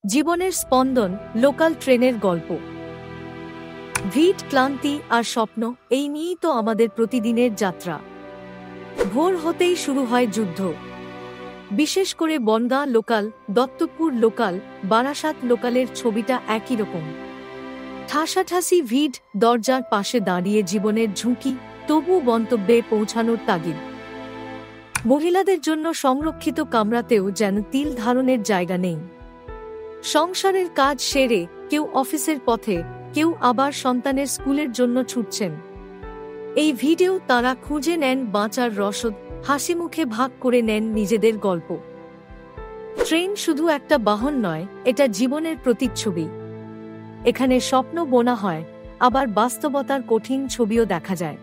জীবনের স্পন্দন, লোকাল ট্রেনের গল্প। ভিড়, ক্লান্তি আর স্বপ্ন, এই নিয়েই তো আমাদের প্রতিদিনের যাত্রা। ভোর হতেই শুরু হয় যুদ্ধ। বিশেষ করে বনগাঁ লোকাল, দত্তপুর লোকাল, বারাসাত লোকালের ছবিটা একই রকম। ঠাসাঠাসি ভিড়, দরজার পাশে দাঁড়িয়ে জীবনের ঝুঁকি, তবু গন্তব্যে পৌঁছানোর তাগিদ। মহিলাদের জন্য সংরক্ষিত কামরাতেও যেন তিল ধারণের জায়গা নেই। সংসারের কাজ সেরে কেউ অফিসের পথে, কেউ আবার সন্তানের স্কুলের জন্য ছুটছেন। এই ভিডিও তারা খুঁজে নেন বাঁচার রসদ, হাসি মুখে ভাগ করে নেন নিজেদের গল্প। ট্রেন শুধু একটা বাহন নয়, এটা জীবনের প্রতিচ্ছবি। এখানে স্বপ্ন বোনা হয়, আবার বাস্তবতার কঠিন ছবিও দেখা যায়।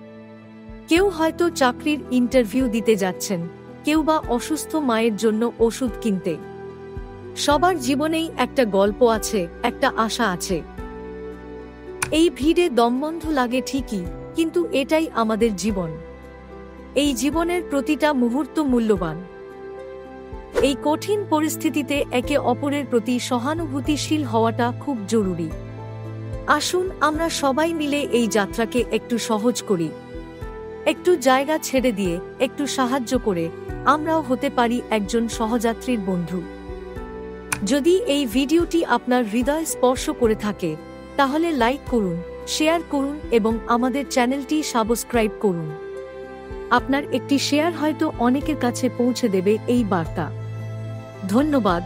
কেউ হয়তো চাকরির ইন্টারভিউ দিতে যাচ্ছেন, কেউ বা অসুস্থ মায়ের জন্য ওষুধ কিনতে। সবার জীবনেই একটা গল্প আছে, একটা আশা আছে। এই ভিড়ে দমবন্ধ লাগে ঠিকই, কিন্তু এটাই আমাদের জীবন। এই জীবনের প্রতিটা মুহূর্ত মূল্যবান। এই কঠিন পরিস্থিতিতে একে অপরের প্রতি সহানুভূতিশীল হওয়াটা খুব জরুরি। আসুন আমরা সবাই মিলে এই যাত্রাকে একটু সহজ করি। একটু জায়গা ছেড়ে দিয়ে, একটু সাহায্য করে আমরাও হতে পারি একজন সহযাত্রীর বন্ধু। যদি এই ভিডিওটি আপনার হৃদয় স্পর্শ করে থাকে, তাহলে লাইক করুন, শেয়ার করুন এবং আমাদের চ্যানেলটি সাবস্ক্রাইব করুন। আপনার একটি শেয়ার হয়তো অনেকের কাছে পৌঁছে দেবে এই বার্তা। ধন্যবাদ।